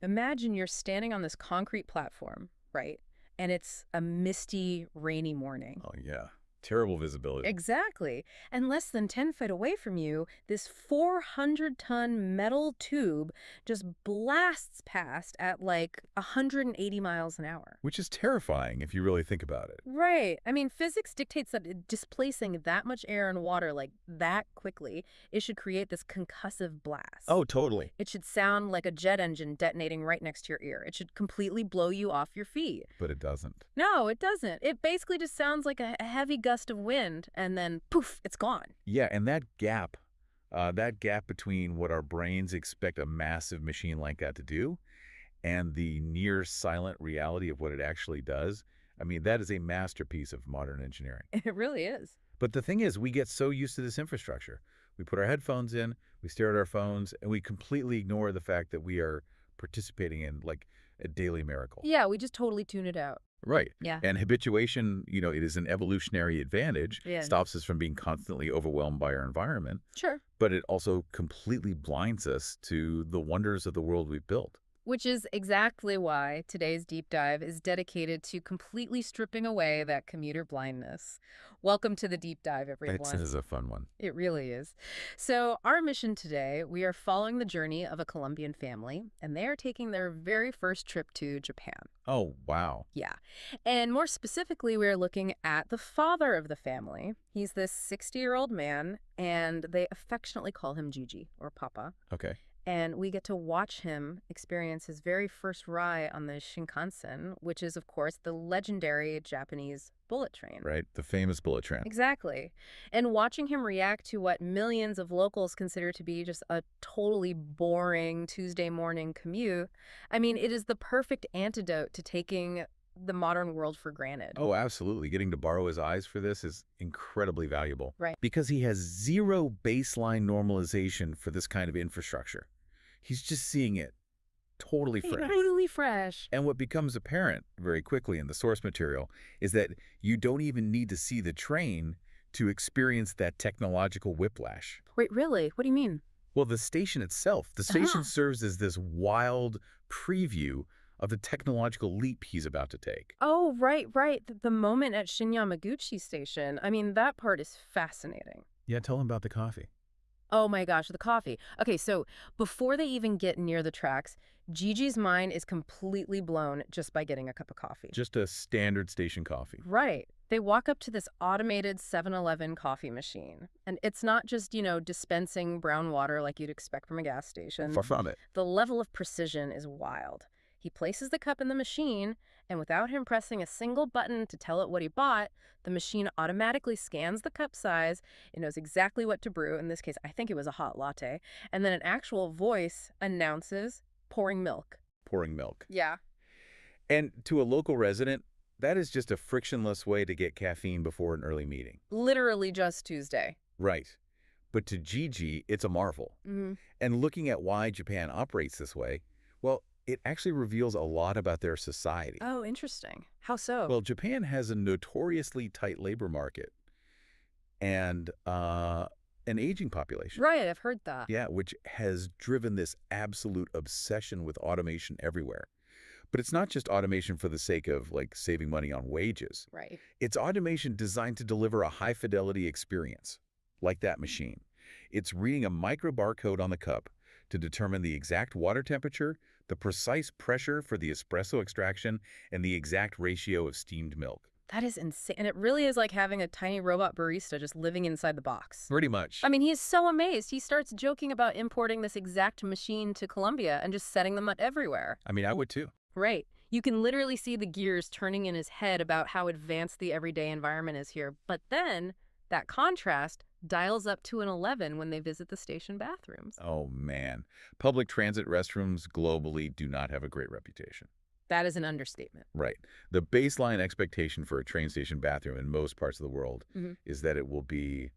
Imagine you're standing on this concrete platform, right? And it's a misty, rainy morning. Oh, yeah. Terrible visibility. Exactly. And less than 10 feet away from you, this 400-ton metal tube just blasts past at like 180 miles an hour. Which is terrifying if you really think about it. Right. I mean, physics dictates that displacing that much air and water like that quickly, it should create this concussive blast. Oh, totally. It should sound like a jet engine detonating right next to your ear. It should completely blow you off your feet. But it doesn't. No, it doesn't. It basically just sounds like a heavy gust of wind, and then poof, it's gone. Yeah, and that gap between what our brains expect a massive machine like that to do and the near silent reality of what it actually does, I mean, that is a masterpiece of modern engineering. It really is. But the thing is, we get so used to this infrastructure. We put our headphones in, we stare at our phones, and we completely ignore the fact that we are participating in, like, a daily miracle. Yeah, we just totally tune it out. Right. Yeah. And habituation, it is an evolutionary advantage. Yeah. Stops us from being constantly overwhelmed by our environment. Sure. But it also completely blinds us to the wonders of the world we've built. Which is exactly why today's deep dive is dedicated to completely stripping away that commuter blindness. Welcome to the deep dive, everyone. This is a fun one. It really is. So our mission today, we are following the journey of a Colombian family, and they are taking their very first trip to Japan. Oh, wow. Yeah. And more specifically, we are looking at the father of the family. He's this 60-year-old man, and they affectionately call him Gigi, or Papa. Okay. And we get to watch him experience his very first ride on the Shinkansen, which is, of course, the legendary Japanese bullet train. Right. The famous bullet train. Exactly. And watching him react to what millions of locals consider to be just a totally boring Tuesday morning commute, I mean, it is the perfect antidote to taking the modern world for granted. Oh, absolutely. Getting to borrow his eyes for this is incredibly valuable. Right. Because he has zero baseline normalization for this kind of infrastructure. He's just seeing it totally fresh. Totally fresh. And what becomes apparent very quickly in the source material is that you don't even need to see the train to experience that technological whiplash. Wait, really? What do you mean? Well, the station itself, the station serves as this wild preview of the technological leap he's about to take. Oh, right. The moment at Shin-Yamaguchi Station. I mean, that part is fascinating. Yeah, tell him about the coffee. Oh my gosh, the coffee. Okay, so before they even get near the tracks, Gigi's mind is completely blown just by getting a cup of coffee. Just a standard station coffee. Right. They walk up to this automated 7-Eleven coffee machine. And it's not just, dispensing brown water like you'd expect from a gas station. Far from it. The level of precision is wild. He places the cup in the machine, and without him pressing a single button to tell it what he bought, the machine automatically scans the cup size. It knows exactly what to brew. In this case, I think it was a hot latte. And then an actual voice announces pouring milk. Pouring milk. Yeah. And to a local resident, that is just a frictionless way to get caffeine before an early meeting. Literally just Tuesday. Right. But to Gigi, it's a marvel. Mm-hmm. And looking at why Japan operates this way, well, it actually reveals a lot about their society. Oh, interesting. How so? Well, Japan has a notoriously tight labor market and an aging population. Right, I've heard that. Yeah, which has driven this absolute obsession with automation everywhere. But it's not just automation for the sake of, saving money on wages. Right. It's automation designed to deliver a high-fidelity experience, like that machine. It's reading a micro barcode on the cup to determine the exact water temperature, the precise pressure for the espresso extraction, and the exact ratio of steamed milk. That is insane. And it really is like having a tiny robot barista just living inside the box. Pretty much. I mean, he is so amazed. He starts joking about importing this exact machine to Colombia and just setting them up everywhere. I mean, I would too. Right. You can literally see the gears turning in his head about how advanced the everyday environment is here. But then that contrast dials up to an 11 when they visit the station bathrooms. Oh, man. Public transit restrooms globally do not have a great reputation. That is an understatement. Right. The baseline expectation for a train station bathroom in most parts of the world is that it will be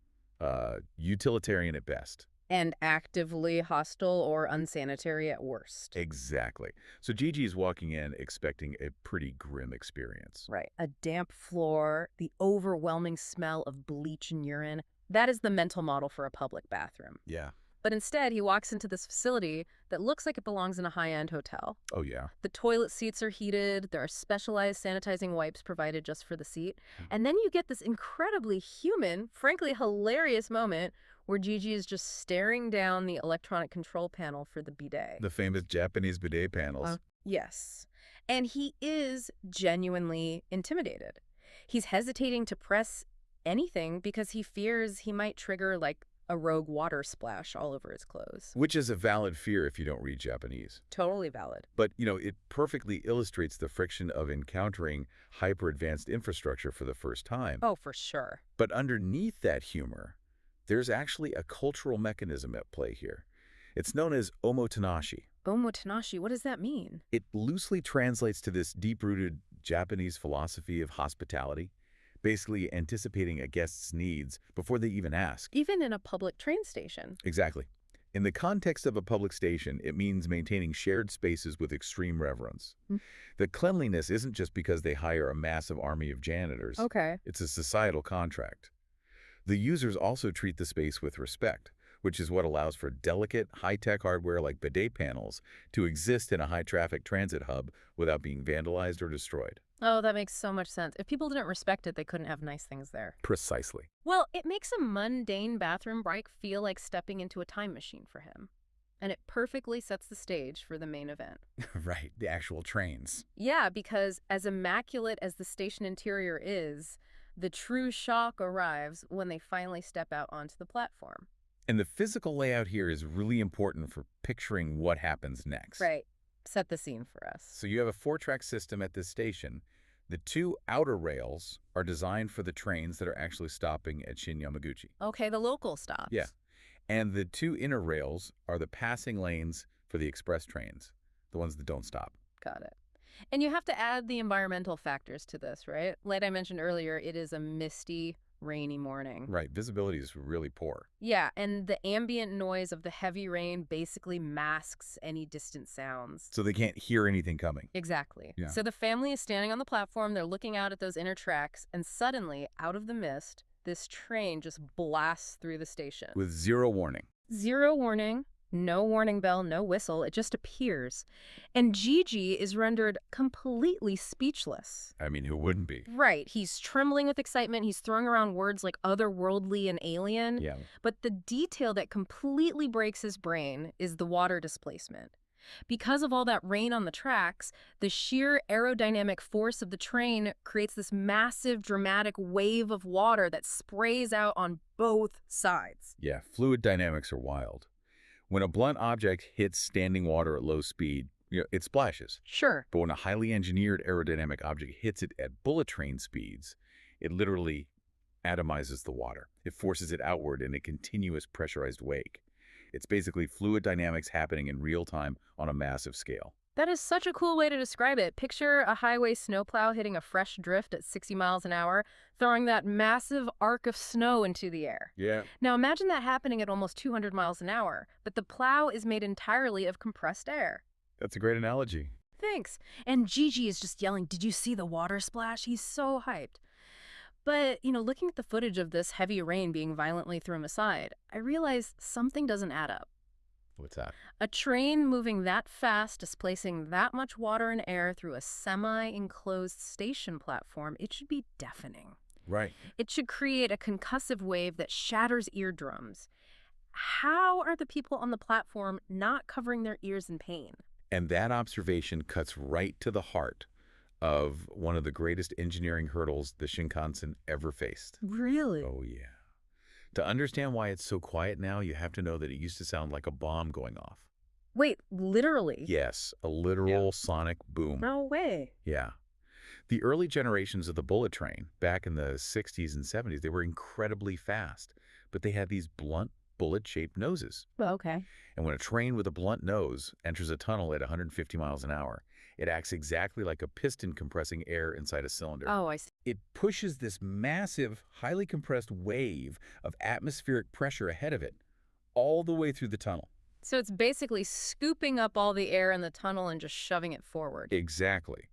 utilitarian at best. And actively hostile or unsanitary at worst. Exactly. So Gigi is walking in expecting a pretty grim experience. Right. A damp floor, the overwhelming smell of bleach and urine. That is the mental model for a public bathroom. Yeah. But instead, he walks into this facility that looks like it belongs in a high-end hotel. Oh, yeah. The toilet seats are heated, there are specialized sanitizing wipes provided just for the seat, Mm. and then you get this incredibly human, frankly hilarious moment where Gigi is just staring down the electronic control panel for the bidet. The famous Japanese bidet panels. Yes. And he is genuinely intimidated. He's hesitating to press anything because he fears he might trigger, like, a rogue water splash all over his clothes. Which is a valid fear if you don't read Japanese. Totally valid. But, it perfectly illustrates the friction of encountering hyper-advanced infrastructure for the first time. Oh, for sure. But underneath that humor, there's actually a cultural mechanism at play here. It's known as Omotenashi. Omotenashi, what does that mean? It loosely translates to this deep-rooted Japanese philosophy of hospitality, basically anticipating a guest's needs before they even ask. Even in a public train station. Exactly. In the context of a public station, it means maintaining shared spaces with extreme reverence. Mm. The cleanliness isn't just because they hire a massive army of janitors. Okay. It's a societal contract. The users also treat the space with respect, which is what allows for delicate, high-tech hardware like bidet panels to exist in a high-traffic transit hub without being vandalized or destroyed. Oh, that makes so much sense. If people didn't respect it, they couldn't have nice things there. Precisely. Well, it makes a mundane bathroom break feel like stepping into a time machine for him. And it perfectly sets the stage for the main event. Right, the actual trains. Yeah, because as immaculate as the station interior is, the true shock arrives when they finally step out onto the platform. And the physical layout here is really important for picturing what happens next. Right. Set the scene for us. So you have a 4-track system at this station. The 2 outer rails are designed for the trains that are actually stopping at Shin Yamaguchi. Okay, the local stops. Yeah. And the 2 inner rails are the passing lanes for the express trains, the ones that don't stop. Got it. And you have to add the environmental factors to this, right? Like I mentioned earlier, it is a misty, rainy morning. Right, visibility is really poor. Yeah, and the ambient noise of the heavy rain basically masks any distant sounds. So they can't hear anything coming. Exactly. Yeah. So the family is standing on the platform, they're looking out at those inner tracks, and suddenly, out of the mist, this train just blasts through the station. With 0 warning. 0 warning. No warning bell, no whistle, it just appears. And Gigi is rendered completely speechless. I mean, who wouldn't be? Right, he's trembling with excitement, he's throwing around words like otherworldly and alien. Yeah. But the detail that completely breaks his brain is the water displacement. Because of all that rain on the tracks, the sheer aerodynamic force of the train creates this massive, dramatic wave of water that sprays out on both sides. Yeah, fluid dynamics are wild. When a blunt object hits standing water at low speed, it splashes. Sure. But when a highly engineered aerodynamic object hits it at bullet train speeds, it literally atomizes the water. It forces it outward in a continuous pressurized wake. It's basically fluid dynamics happening in real time on a massive scale. That is such a cool way to describe it. Picture a highway snowplow hitting a fresh drift at 60 miles an hour, throwing that massive arc of snow into the air. Yeah. Now imagine that happening at almost 200 miles an hour, but the plow is made entirely of compressed air. That's a great analogy. Thanks. And Gigi is just yelling, "Did you see the water splash?" He's so hyped. But, looking at the footage of this heavy rain being violently thrown aside, I realize something doesn't add up. What's that? A train moving that fast, displacing that much water and air through a semi-enclosed station platform, it should be deafening. Right. It should create a concussive wave that shatters eardrums. How are the people on the platform not covering their ears in pain? And that observation cuts right to the heart of one of the greatest engineering hurdles the Shinkansen ever faced. Really? Oh, yeah. To understand why it's so quiet now, you have to know that it used to sound like a bomb going off. Wait, literally? Yes, a literal sonic boom. No way. Yeah. The early generations of the bullet train, back in the 60s and 70s, they were incredibly fast, but they had these blunt, bullet-shaped noses. Well, okay. And when a train with a blunt nose enters a tunnel at 150 miles an hour, it acts exactly like a piston compressing air inside a cylinder. Oh, I see. It pushes this massive, highly compressed wave of atmospheric pressure ahead of it, all the way through the tunnel. So it's basically scooping up all the air in the tunnel and just shoving it forward. Exactly.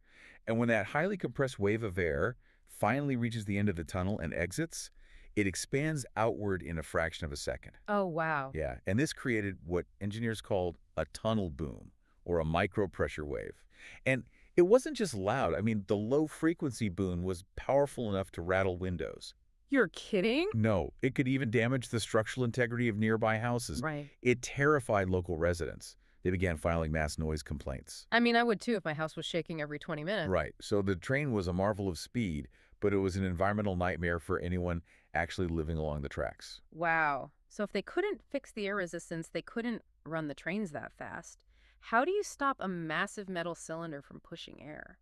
And when that highly compressed wave of air finally reaches the end of the tunnel and exits, It expands outward in a fraction of a second. Oh, wow. Yeah, and this created what engineers called a tunnel boom, or a micro-pressure wave. And it wasn't just loud. I mean, the low-frequency boom was powerful enough to rattle windows. You're kidding? No, it could even damage the structural integrity of nearby houses. Right. It terrified local residents. They began filing mass noise complaints. I mean, I would too if my house was shaking every 20 minutes. Right, so the train was a marvel of speed, but it was an environmental nightmare for anyone actually living along the tracks. Wow. So if they couldn't fix the air resistance, they couldn't run the trains that fast. How do you stop a massive metal cylinder from pushing air?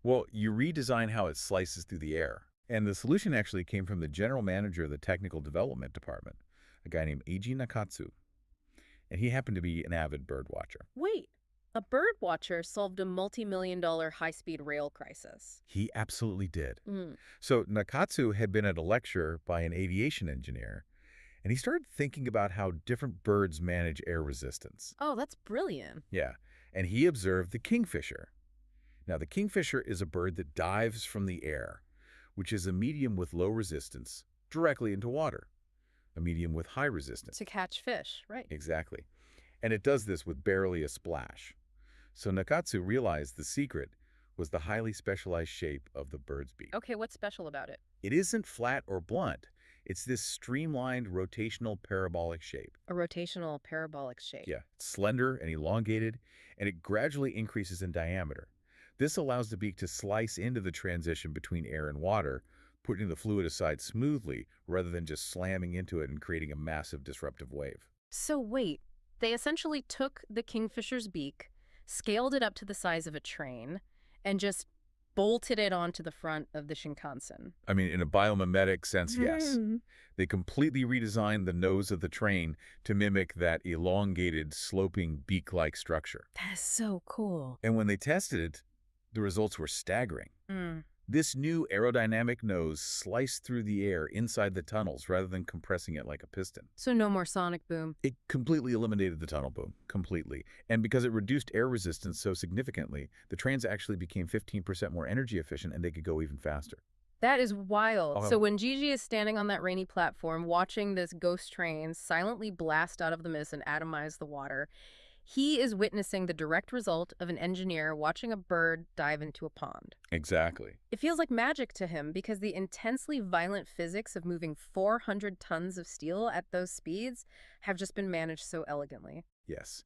Well, you redesign how it slices through the air. And the solution actually came from the general manager of the technical development department, a guy named Eiji Nakatsu. And he happened to be an avid bird watcher. Wait, a bird watcher solved a multi-million-dollar high-speed rail crisis. He absolutely did. Mm. So Nakatsu had been at a lecture by an aviation engineer, and he started thinking about how different birds manage air resistance. Oh, that's brilliant. Yeah, and he observed the kingfisher. Now, the kingfisher is a bird that dives from the air, which is a medium with low resistance, directly into water, a medium with high resistance. To catch fish, right. Exactly. And it does this with barely a splash. So Nakatsu realized the secret was the highly specialized shape of the bird's beak. Okay, what's special about it? It isn't flat or blunt. It's this streamlined rotational parabolic shape. A rotational parabolic shape. Yeah, it's slender and elongated, and it gradually increases in diameter. This allows the beak to slice into the transition between air and water, putting the fluid aside smoothly rather than just slamming into it and creating a massive disruptive wave. So wait, they essentially took the kingfisher's beak, scaled it up to the size of a train, and just bolted it onto the front of the Shinkansen. I mean, in a biomimetic sense, yes. Mm. They completely redesigned the nose of the train to mimic that elongated, sloping beak-like structure. That's so cool. And when they tested it, the results were staggering. Mm. This new aerodynamic nose sliced through the air inside the tunnels rather than compressing it like a piston. So no more sonic boom. It completely eliminated the tunnel boom, completely. And because it reduced air resistance so significantly, the trains actually became 15% more energy efficient and they could go even faster. That is wild. Oh. So when Gigi is standing on that rainy platform watching this ghost train silently blast out of the mist and atomize the water, he is witnessing the direct result of an engineer watching a bird dive into a pond. Exactly. It feels like magic to him because the intensely violent physics of moving 400 tons of steel at those speeds have just been managed so elegantly. Yes.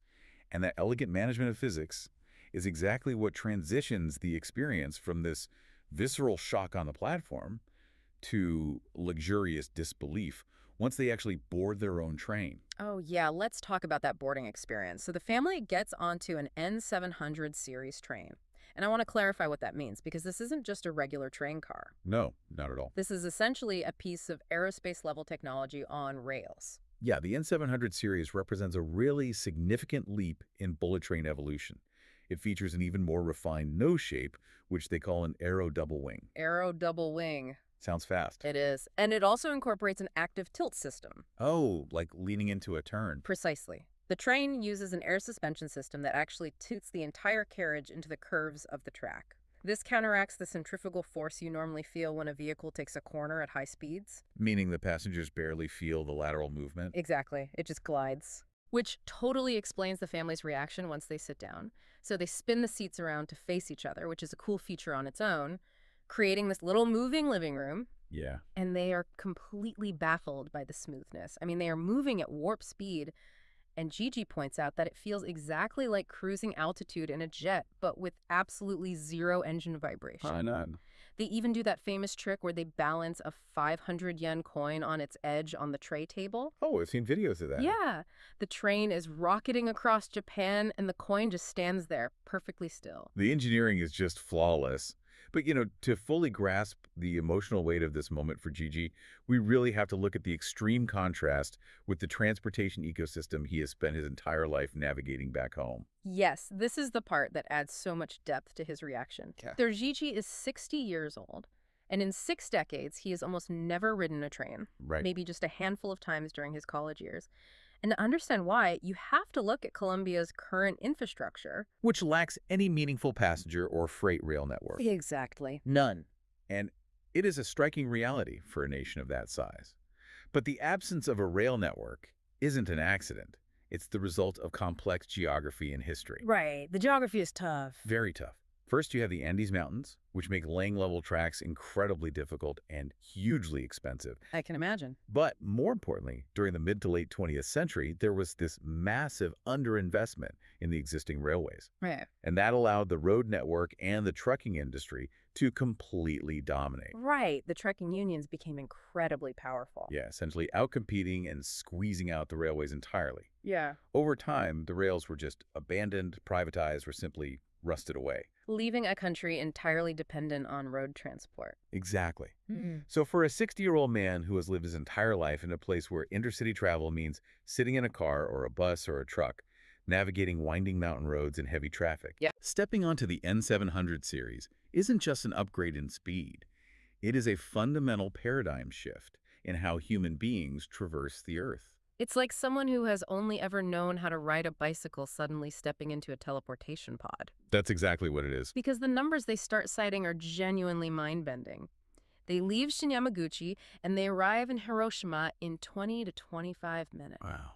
And that elegant management of physics is exactly what transitions the experience from this visceral shock on the platform to luxurious disbelief once they actually board their own train. Oh, yeah, let's talk about that boarding experience. So the family gets onto an N700 Series train. And I want to clarify what that means, because this isn't just a regular train car. No, not at all. This is essentially a piece of aerospace-level technology on rails. Yeah, the N700 series represents a really significant leap in bullet train evolution. It features an even more refined nose shape, which they call an aero double wing. Aero double wing. Sounds fast. It is. And it also incorporates an active tilt system. Oh, like leaning into a turn. Precisely. The train uses an air suspension system that actually tilts the entire carriage into the curves of the track. This counteracts the centrifugal force you normally feel when a vehicle takes a corner at high speeds. Meaning the passengers barely feel the lateral movement. Exactly. It just glides. Which totally explains the family's reaction once they sit down. So they spin the seats around to face each other, which is a cool feature on its own, creating this little moving living room. Yeah. And they are completely baffled by the smoothness. I mean, they are moving at warp speed. And Gigi points out that it feels exactly like cruising altitude in a jet, but with absolutely zero engine vibration. Why not? They even do that famous trick where they balance a 500 yen coin on its edge on the tray table. Oh, I've seen videos of that. Yeah. The train is rocketing across Japan, and the coin just stands there, perfectly still. The engineering is just flawless. But, to fully grasp the emotional weight of this moment for Gigi, we really have to look at the extreme contrast with the transportation ecosystem he has spent his entire life navigating back home. Yes, this is the part that adds so much depth to his reaction. Yeah. Their Gigi is 60 years old, and in 6 decades, he has almost never ridden a train. Right. Maybe just a handful of times during his college years. And to understand why, you have to look at Colombia's current infrastructure. Which lacks any meaningful passenger or freight rail network. Exactly. None. And It is a striking reality for a nation of that size. But the absence of a rail network isn't an accident. It's the result of complex geography and history. Right. The geography is tough. Very tough. First, you have the Andes Mountains, which make laying level tracks incredibly difficult and hugely expensive. I can imagine. But more importantly, during the mid to late 20th century, there was this massive underinvestment in the existing railways. Right. And that allowed the road network and the trucking industry to completely dominate. Right. The trucking unions became incredibly powerful. Yeah, essentially outcompeting and squeezing out the railways entirely. Yeah. Over time, the rails were just abandoned, privatized, or simply rusted away. Leaving a country entirely dependent on road transport. Exactly. Mm. So for a 60-year-old man who has lived his entire life in a place where intercity travel means sitting in a car or a bus or a truck, navigating winding mountain roads and heavy traffic, Yeah. stepping onto the N700 series isn't just an upgrade in speed. It is a fundamental paradigm shift in how human beings traverse the Earth. It's like someone who has only ever known how to ride a bicycle suddenly stepping into a teleportation pod. That's exactly what it is. Because the numbers they start citing are genuinely mind-bending. They leave Shinyamaguchi and they arrive in Hiroshima in 20 to 25 minutes. Wow.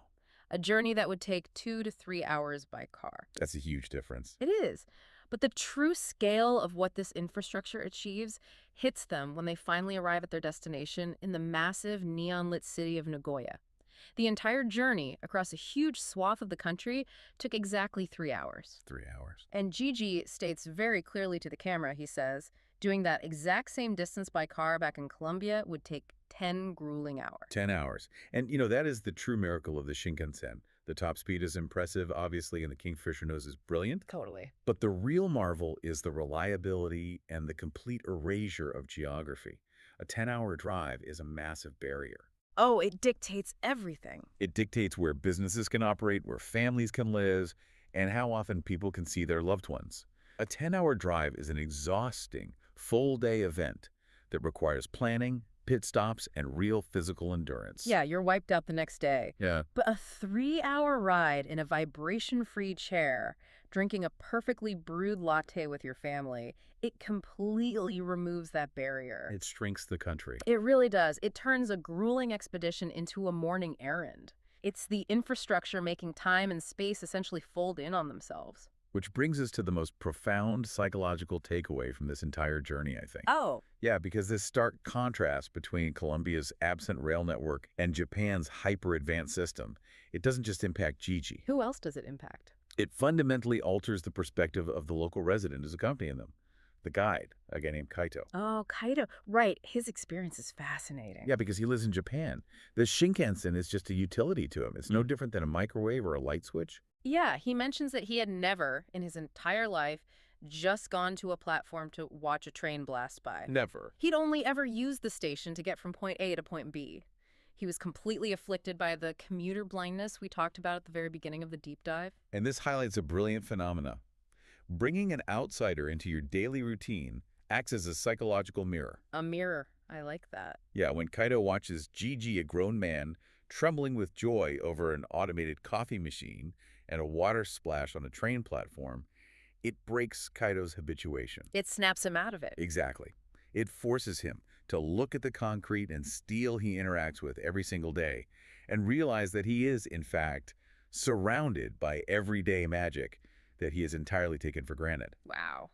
A journey that would take 2 to 3 hours by car. That's a huge difference. It is. But the true scale of what this infrastructure achieves hits them when they finally arrive at their destination in the massive neon-lit city of Nagoya. The entire journey across a huge swath of the country took exactly 3 hours. 3 hours. And Gigi states very clearly to the camera, he says, doing that exact same distance by car back in Colombia would take 10 grueling hours. 10 hours. And, that is the true miracle of the Shinkansen. The top speed is impressive, obviously, and the kingfisher nose is brilliant. Totally. But the real marvel is the reliability and the complete erasure of geography. A 10-hour drive is a massive barrier. Oh, it dictates everything. It dictates where businesses can operate, where families can live, and how often people can see their loved ones. A 10-hour drive is an exhausting, full-day event that requires planning, pit stops, and real physical endurance. Yeah, you're wiped out the next day. Yeah. But a 3-hour ride in a vibration-free chair, drinking a perfectly brewed latte with your family, it completely removes that barrier. It shrinks the country. It really does. It turns a grueling expedition into a morning errand. It's the infrastructure making time and space essentially fold in on themselves. Which brings us to the most profound psychological takeaway from this entire journey, I think. Oh. Yeah, because this stark contrast between Colombia's absent rail network and Japan's hyper-advanced system, it doesn't just impact Gigi. Who else does it impact? It fundamentally alters the perspective of the local resident who's accompanying them. The guide, a guy named Kaito. Oh, Kaito. Right. His experience is fascinating. Yeah, because he lives in Japan. The Shinkansen is just a utility to him. It's no different than a microwave or a light switch. Yeah, he mentions that he had never, in his entire life, just gone to a platform to watch a train blast by. Never. He'd only ever used the station to get from point A to point B. He was completely afflicted by the commuter blindness we talked about at the very beginning of the deep dive. And this highlights a brilliant phenomena. Bringing an outsider into your daily routine acts as a psychological mirror. A mirror. I like that. Yeah, when Kaito watches Gigi, a grown man, trembling with joy over an automated coffee machine and a water splash on a train platform, it breaks Kaito's habituation. It snaps him out of it. Exactly. It forces him to look at the concrete and steel he interacts with every single day and realize that he is, in fact, surrounded by everyday magic that he has entirely taken for granted. Wow.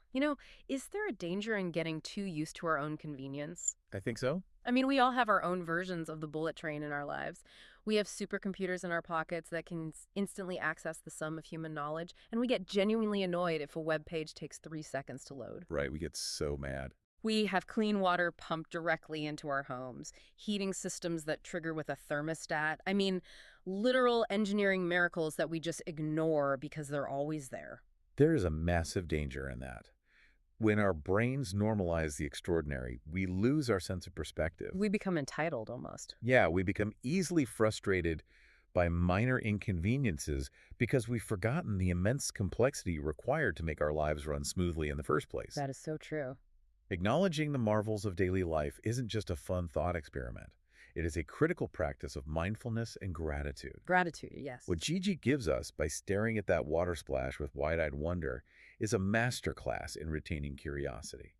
Is there a danger in getting too used to our own convenience? I think so. I mean, we all have our own versions of the bullet train in our lives. We have supercomputers in our pockets that can instantly access the sum of human knowledge, and we get genuinely annoyed if a web page takes 3 seconds to load. Right, we get so mad. We have clean water pumped directly into our homes, heating systems that trigger with a thermostat. I mean, literal engineering miracles that we just ignore because they're always there. There is a massive danger in that. When our brains normalize the extraordinary, we lose our sense of perspective. We become entitled almost. Yeah, we become easily frustrated by minor inconveniences because we've forgotten the immense complexity required to make our lives run smoothly in the first place. That is so true. Acknowledging the marvels of daily life isn't just a fun thought experiment. It is a critical practice of mindfulness and gratitude. Gratitude, yes. What Gigi gives us by staring at that water splash with wide-eyed wonder is a masterclass in retaining curiosity.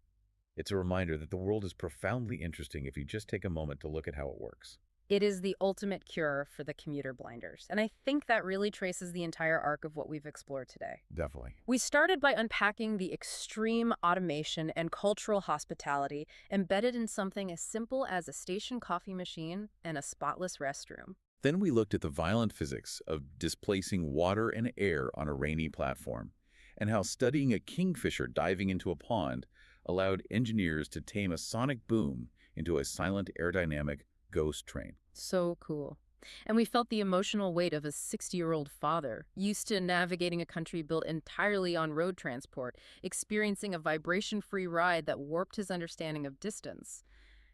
It's a reminder that the world is profoundly interesting if you just take a moment to look at how it works. It is the ultimate cure for the commuter blinders, and I think that really traces the entire arc of what we've explored today. Definitely. We started by unpacking the extreme automation and cultural hospitality embedded in something as simple as a station coffee machine and a spotless restroom. Then we looked at the violent physics of displacing water and air on a rainy platform, and how studying a kingfisher diving into a pond allowed engineers to tame a sonic boom into a silent aerodynamic ghost train. So cool. And we felt the emotional weight of a 60-year-old father, used to navigating a country built entirely on road transport, experiencing a vibration-free ride that warped his understanding of distance,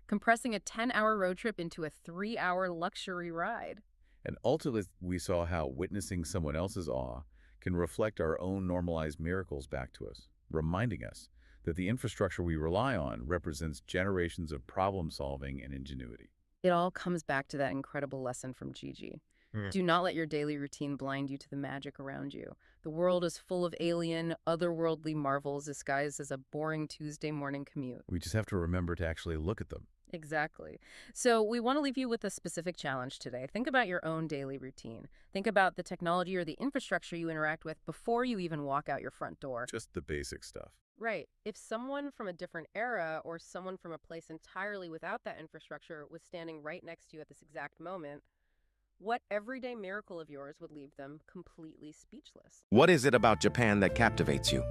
compressing a 10-hour road trip into a 3-hour luxury ride. And ultimately, we saw how witnessing someone else's awe can reflect our own normalized miracles back to us, reminding us that the infrastructure we rely on represents generations of problem-solving and ingenuity. It all comes back to that incredible lesson from Gigi. Do not let your daily routine blind you to the magic around you. The world is full of alien, otherworldly marvels disguised as a boring Tuesday morning commute. We just have to remember to actually look at them. Exactly. So we want to leave you with a specific challenge today. Think about your own daily routine. Think about the technology or the infrastructure you interact with before you even walk out your front door. Just the basic stuff. Right. If someone from a different era or someone from a place entirely without that infrastructure was standing right next to you at this exact moment, what everyday miracle of yours would leave them completely speechless? What is it about Japan that captivates you?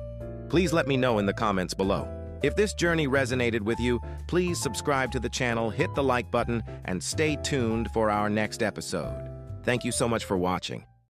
Please let me know in the comments below. If this journey resonated with you, please subscribe to the channel, hit the like button, and stay tuned for our next episode. Thank you so much for watching.